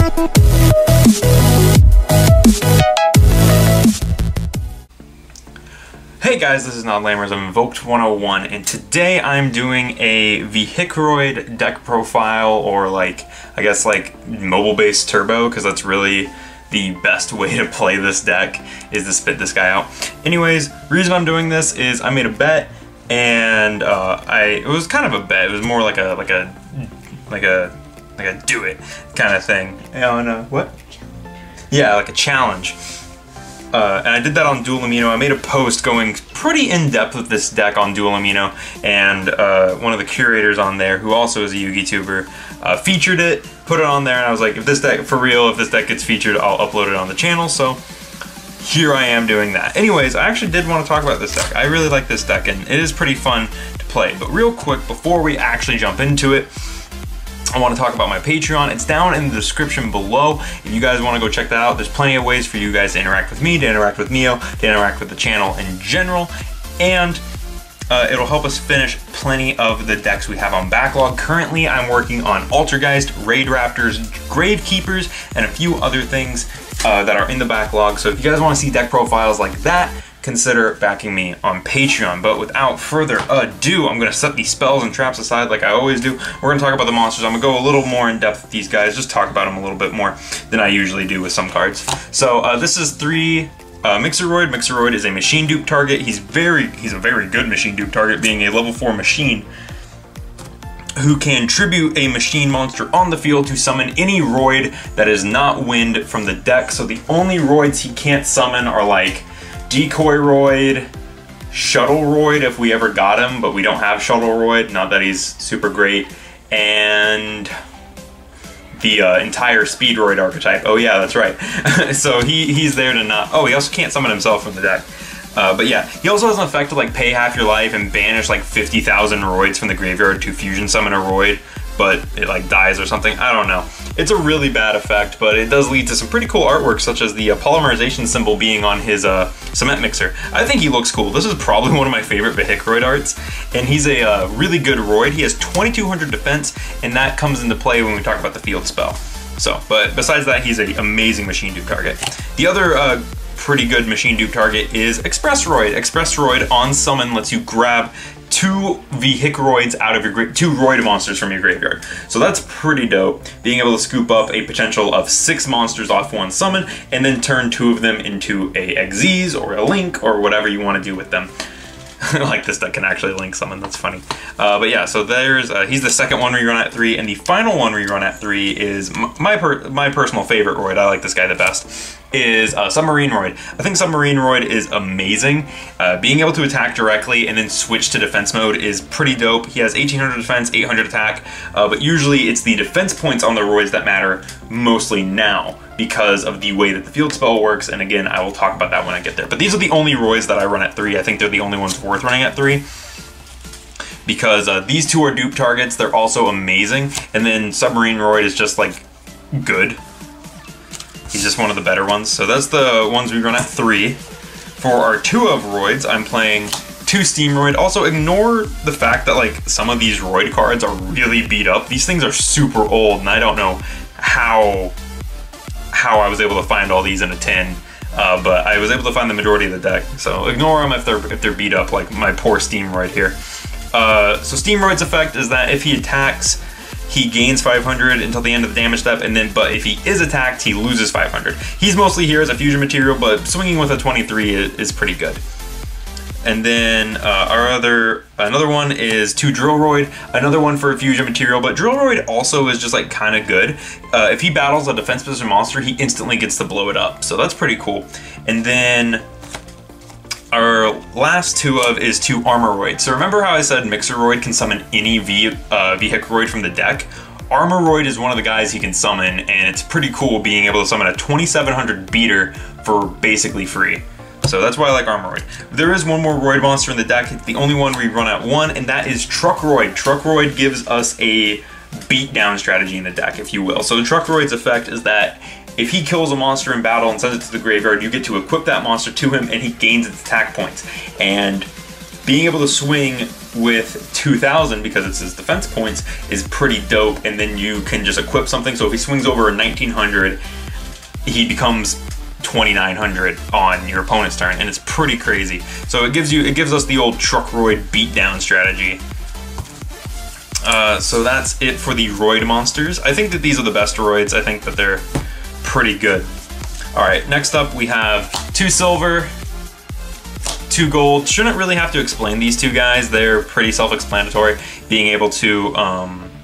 Hey guys, this is Not Lamers. I'm Invoked 101, and today I'm doing a Vehicroid deck profile, or I guess mobile-based turbo, because that's really the best way to play this deck, is to spit this guy out. Anyways, reason I'm doing this is I made a bet, and it was kind of a bet. It was more like a do it kind of thing. And what? Yeah, like a challenge. And I did that on Dual Amino. I made a post going pretty in-depth with this deck on Dual Amino, and one of the curators on there, who also is a Yugi tuber, featured it, put it on there, and I was like, if this deck gets featured, I'll upload it on the channel, so here I am doing that. Anyways, I actually did want to talk about this deck. I really like this deck, and it is pretty fun to play. But real quick, before we actually jump into it, I want to talk about my Patreon. It's down in the description below. If you guys want to go check that out, there's plenty of ways for you guys to interact with me, to interact with Neo, to interact with the channel in general, and it'll help us finish plenty of the decks we have on backlog. Currently, I'm working on Altergeist, Raid Raptors, Gravekeepers, and a few other things that are in the backlog. So if you guys want to see deck profiles like that, consider backing me on Patreon. But without further ado, I'm going to set these spells and traps aside like I always do. We're going to talk about the monsters. I'm going to go a little more in depth with these guys, just talk about them a little bit more than I usually do with some cards. So this is 3 Mixeroid. Mixeroid is a machine dupe target. He's a very good machine dupe target, being a level 4 machine who can tribute a machine monster on the field to summon any Roid that is not wind from the deck. So the only Roids he can't summon are like Decoy Roid, Shuttle Roid if we ever got him, but we don't have Shuttle Roid, not that he's super great, and the entire Speed Roid archetype. Oh yeah, that's right. So he's there to not... Oh, he also can't summon himself from the deck. But yeah, he also has an effect to like pay half your life and banish like 50,000 Roids from the graveyard to fusion summon a Roid, but it like dies or something. I don't know. It's a really bad effect, but it does lead to some pretty cool artwork, such as the polymerization symbol being on his cement mixer. I think he looks cool. This is probably one of my favorite Vehicroid arts, and he's a really good Roid. He has 2200 defense, and that comes into play when we talk about the field spell. So, but besides that, he's an amazing machine dupe target. The other pretty good machine dupe target is Express Roid. Express Roid on summon lets you grab 2 Vehicroids out of your 2 Roid monsters from your graveyard. So that's pretty dope, being able to scoop up a potential of 6 monsters off one summon and then turn 2 of them into a Xyz or a Link or whatever you want to do with them. Like this deck can actually Link summon, that's funny. But yeah, so there's he's the second one rerun at 3, and the final one rerun at 3 is my personal favorite Roid. I like this guy the best. Is Submarine Roid. I think Submarine Roid is amazing. Being able to attack directly and then switch to defense mode is pretty dope. He has 1800 defense, 800 attack, but usually it's the defense points on the Roids that matter mostly now because of the way that the field spell works, and again, I will talk about that when I get there. But these are the only Roids that I run at 3. I think they're the only ones worth running at 3. Because these 2 are dupe targets, they're also amazing, and then Submarine Roid is just like good. He's just one of the better ones. So that's the ones we run at 3. For our 2 of Roids, I'm playing 2 Steam Roid. Also, ignore the fact that like some of these Roid cards are really beat up. These things are super old, and I don't know how I was able to find all these in a tin. But I was able to find the majority of the deck. So ignore them if they're beat up, like my poor Steam Roid here. So Steam Roid's effect is that if he attacks, he gains 500 until the end of the damage step, and then, but if he is attacked, he loses 500. He's mostly here as a fusion material, but swinging with a 23 is pretty good. And then another one is 2 Drillroid, another one for a fusion material, but Drillroid also is just like kind of good. If he battles a defense position monster, he instantly gets to blow it up, so that's pretty cool. And then our last 2 is 2 Armoroid. So remember how I said Mixeroid can summon any Vehicroid from the deck? Armoroid is one of the guys he can summon, and it's pretty cool being able to summon a 2700 beater for basically free. So that's why I like Armoroid. There is one more Roid monster in the deck. It's the only one we run at 1, and that is Truckroid. Truckroid gives us a beatdown strategy in the deck, if you will. So the Truckroid's effect is that if he kills a monster in battle and sends it to the graveyard, you get to equip that monster to him, and he gains its attack points. And being able to swing with 2,000 because it's his defense points is pretty dope, and then you can just equip something. So if he swings over a 1,900, he becomes 2,900 on your opponent's turn, and it's pretty crazy. So it gives us the old Truckroid beatdown strategy. So that's it for the Roid monsters. I think that these are the best Roids. I think that they're pretty good. All right, next up we have 2 silver, 2 gold. Shouldn't really have to explain these two guys. They're pretty self-explanatory. Being able to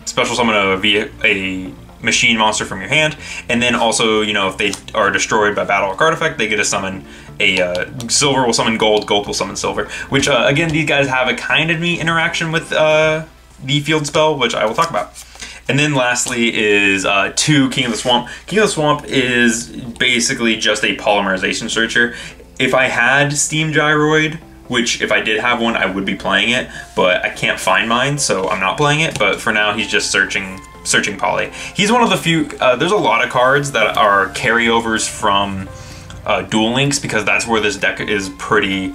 special summon a machine monster from your hand, and then also, you know, if they are destroyed by battle or card effect, they get to summon a silver will summon gold, gold will summon silver. Which again, these guys have a kind of neat interaction with the field spell, which I will talk about. And then lastly is 2 King of the Swamp. King of the Swamp is basically just a polymerization searcher. If I had Steam Gyroid, which if I did have one, I would be playing it, but I can't find mine, so I'm not playing it. But for now, he's just searching poly. He's one of the few, there's a lot of cards that are carryovers from Duel Links, because that's where this deck is pretty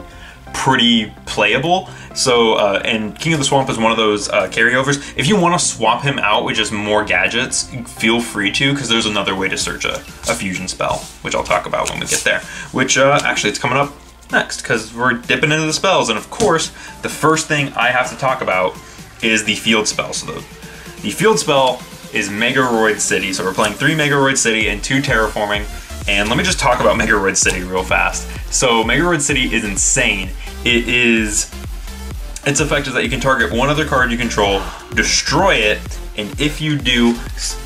playable. So, and King of the Swamp is one of those carryovers. If you want to swap him out with just more gadgets, feel free to, because there's another way to search a fusion spell, which I'll talk about when we get there. Which, actually, it's coming up next, because we're dipping into the spells. And of course, the first thing I have to talk about is the field spell. So the field spell is Vehicroid City. So we're playing 3 Vehicroid City and 2 Terraforming. And let me just talk about Vehicroid City real fast. So Vehicroid City is insane. Its effect is that you can target one other card you control, destroy it, and if you do,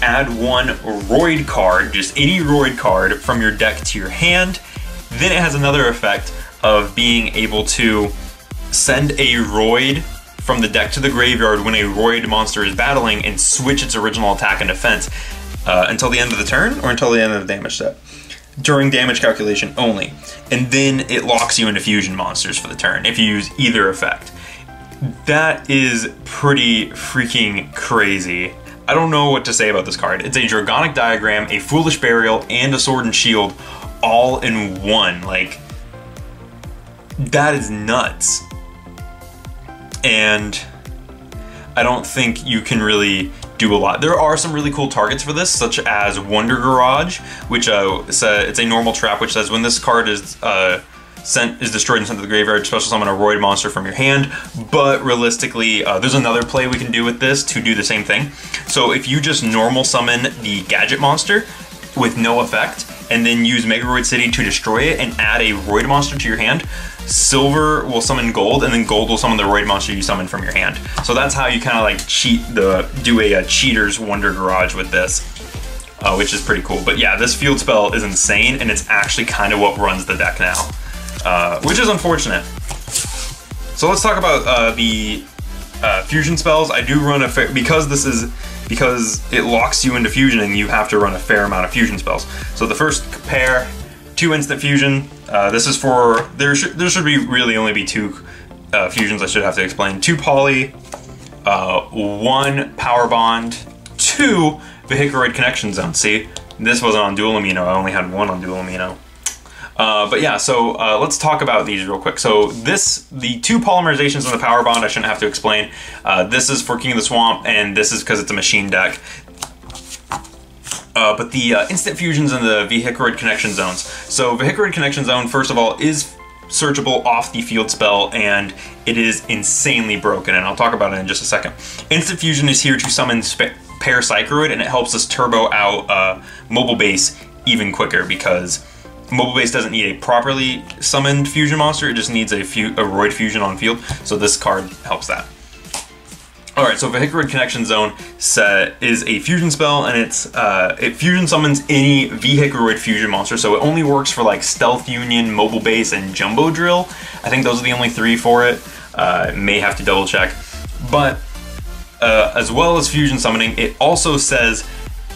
add 1 Roid card, just any Roid card from your deck to your hand. Then it has another effect of being able to send a Roid from the deck to the graveyard when a Roid monster is battling and switch its original attack and defense until the end of the turn or until the end of the damage step. During damage calculation only. And then it locks you into fusion monsters for the turn if you use either effect. That is pretty freaking crazy. I don't know what to say about this card. It's a Dragonic Diagram, a Foolish Burial, and a Sword and Shield all in one. Like, that is nuts. And I don't think you can really do a lot. There are some really cool targets for this, such as Wonder Garage, which it's a normal trap, which says when this card is destroyed and sent to the graveyard, special summon a Roid monster from your hand. But realistically, there's another play we can do with this to do the same thing. So if you just normal summon the gadget monster with no effect, and then use Vehicroid City to destroy it and add a Roid monster to your hand, silver will summon gold, and then gold will summon the Roid monster you summon from your hand. So that's how you kind of like do a cheater's Wonder Garage with this, which is pretty cool. But yeah, this field spell is insane, and it's actually kind of what runs the deck now, which is unfortunate. So let's talk about the fusion spells. I do run because it locks you into fusion, and you have to run a fair amount of fusion spells. So the first pair, 2 instant fusion. This is for, there should really only be 2 fusions I should have to explain. 2 poly, 1 power bond, 2 Vehicroid connection zone. See, this wasn't on dual amino, I only had 1 on dual amino. But yeah, so let's talk about these real quick. So the 2 polymerizations in the power bond I shouldn't have to explain. This is for King of the Swamp, and this is because it's a machine deck. But the instant fusions in the Vehicroid connection zones. So Vehicroid connection zone, first of all, is searchable off the field spell, and it is insanely broken, and I'll talk about it in just a second. Instant fusion is here to summon Vehicroid, and it helps us turbo out mobile base even quicker, because mobile base doesn't need a properly summoned fusion monster, it just needs a Roid fusion on field, so this card helps that. Alright, so Vehicroid Connection Zone is a fusion spell, and it fusion summons any Vehicroid fusion monster, so it only works for like Stealth Union, Mobile Base, and Jumbo Drill. I think those are the only 3 for it. May have to double check. But as well as fusion summoning, it also says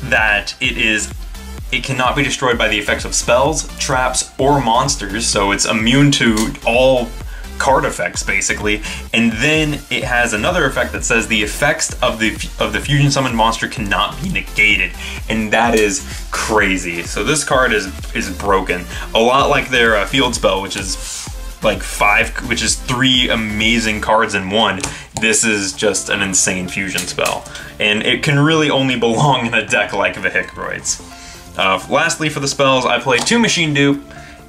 that it cannot be destroyed by the effects of spells, traps, or monsters, so it's immune to all card effects basically. And then it has another effect that says the effects of the fusion summoned monster cannot be negated, and that is crazy. So this card is broken, a lot like their field spell, which is like 5, which is 3 amazing cards in one, this is just an insane fusion spell. And it can really only belong in a deck like Vehicroid's. Lastly, for the spells, I play 2 Machine Dupe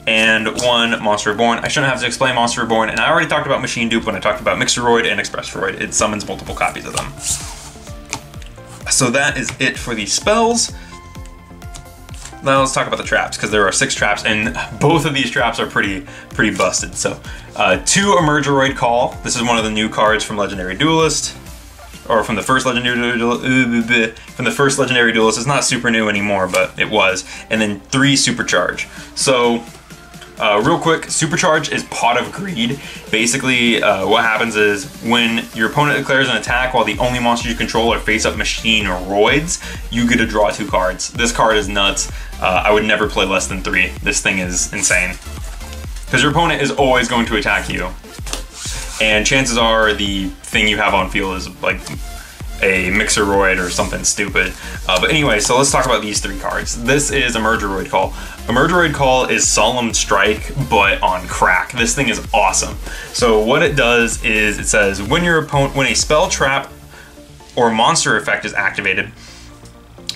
and 1 Monster Reborn. I shouldn't have to explain Monster Reborn, and I already talked about Machine Dupe when I talked about Mixeroid and Expressroid. It summons multiple copies of them. So that is it for these spells. Now let's talk about the traps, because there are 6 traps, and both of these traps are pretty busted. So, 2 Emergeroid Call. This is one of the new cards from Legendary Duelist, or from the first Legendary Duelist. It's not super new anymore, but it was. And then 3 Supercharge. So, real quick, Supercharge is Pot of Greed. Basically, what happens is when your opponent declares an attack while the only monsters you control are face-up Machine-roids, you get to draw 2 cards. This card is nuts. I would never play less than 3. This thing is insane. Because your opponent is always going to attack you. And chances are the thing you have on field is like a Mixeroid or something stupid. But anyway, so let's talk about these 3 cards. This is Emergeroid Call. Emergeroid Call is Solemn Strike, but on crack. This thing is awesome. So what it does is it says when a spell, trap, or monster effect is activated,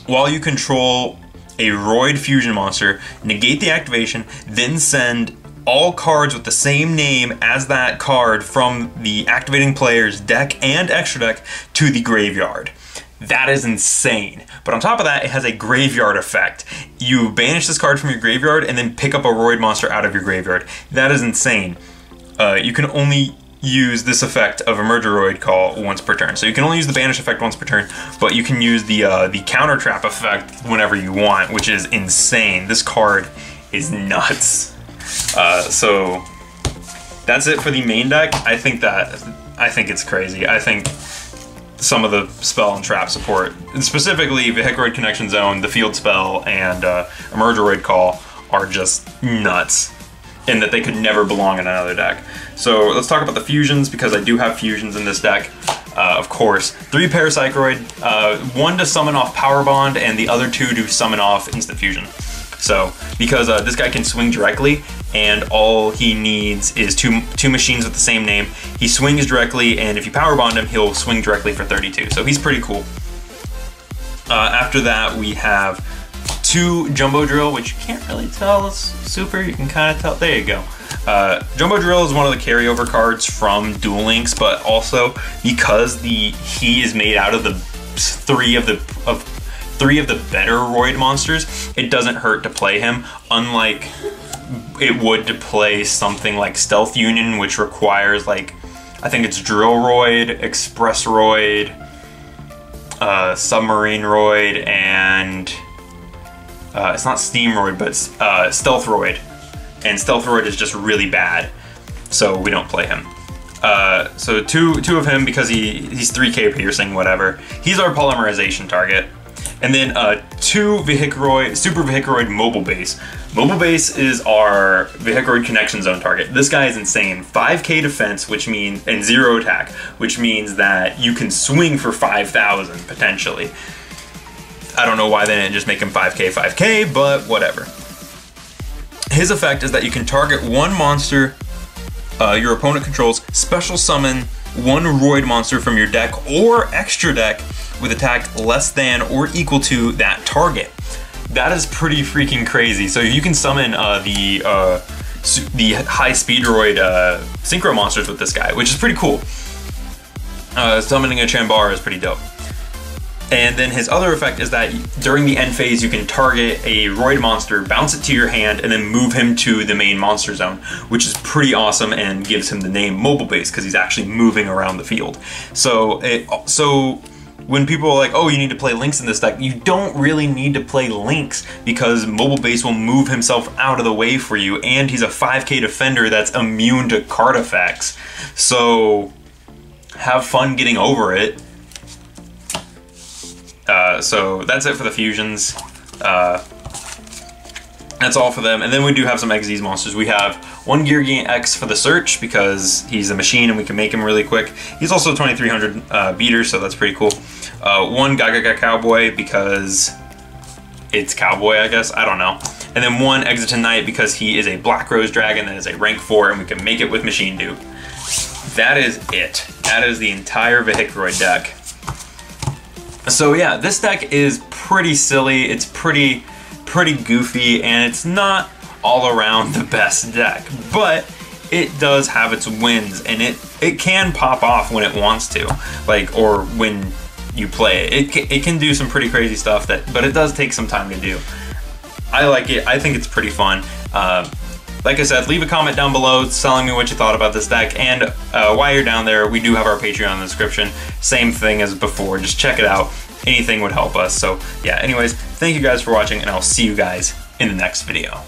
while you control a Roid fusion monster, negate the activation, then send all cards with the same name as that card from the activating player's deck and extra deck to the graveyard. That is insane. But on top of that, it has a graveyard effect. You banish this card from your graveyard and then pick up a Roid monster out of your graveyard. That is insane. You can only use this effect of Emergeroid Call once per turn. So you can only use the banish effect once per turn, but you can use the counter trap effect whenever you want, which is insane. This card is nuts. So that's it for the main deck. I think it's crazy. I think some of the spell and trap support, specifically Vehicroid Connection Zone, the field spell, and Emergeroid Call, are just nuts, in that they could never belong in another deck. So let's talk about the fusions, because I do have fusions in this deck. Of course, 3 Parapsychroid, 1 to summon off Power Bond, and the other 2 to summon off Instant Fusion. So, because this guy can swing directly, and all he needs is two machines with the same name, he swings directly, and if you Power Bond him, he'll swing directly for 32. So he's pretty cool. After that, we have 2 Jumbo Drill, which you can't really tell is super. You can kind of tell. There you go. Jumbo Drill is one of the carryover cards from Duel Links, but also because he is made out of the 3 of the better Roid monsters, it doesn't hurt to play him, unlike it would to play something like Stealth Union, which requires, like, I think it's Drill Roid, Express Roid, Submarine Roid, and it's not Steam Roid, but Stealth Roid. And Stealth Roid is just really bad, so we don't play him. So two of him, because he's 3k piercing, whatever. He's our polymerization target. And then 2 Vehicroid, Super Vehicroid Mobile Base. Mobile Base is our Vehicroid Connection Zone target. This guy is insane. 5k defense, which means, and 0 attack, which means that you can swing for 5,000 potentially. I don't know why they didn't just make him 5k, but whatever. His effect is that you can target 1 monster your opponent controls, special summon 1 Roid monster from your deck or extra deck with attack less than or equal to that target. That is pretty freaking crazy. So you can summon the high speed Roid synchro monsters with this guy, which is pretty cool. Summoning a Chambar is pretty dope. And then his other effect is that during the end phase, you can target a Roid monster, bounce it to your hand, and then move him to the main monster zone, which is pretty awesome and gives him the name Mobile Base because he's actually moving around the field. So when people are like, oh, you need to play Lynx in this deck, you don't really need to play Lynx because Mobile Base will move himself out of the way for you, and he's a 5k defender that's immune to card effects. So have fun getting over it. So that's it for the fusions. That's all for them. And then we do have some XZ monsters. We have 1 Geargiant X for the search because he's a machine and we can make him really quick. He's also 2300 beater, so that's pretty cool. 1 Gaga Cowboy because it's Cowboy, I guess. I don't know. And then 1 Exiton Knight because he is a Black Rose Dragon that is a rank 4 and we can make it with Machine Dupe. That is it. That is the entire Vehicroid deck. So yeah, this deck is pretty silly. It's pretty goofy, and it's not all around the best deck, but it does have its wins, and it can pop off when it wants to, like, or when you play it. It can do some pretty crazy stuff, but it does take some time to do. I like it. I think it's pretty fun. Like I said, leave a comment down below telling me what you thought about this deck, and while you're down there, we do have our Patreon in the description. Same thing as before, just check it out. Anything would help us. So yeah, anyways, thank you guys for watching, and I'll see you guys in the next video.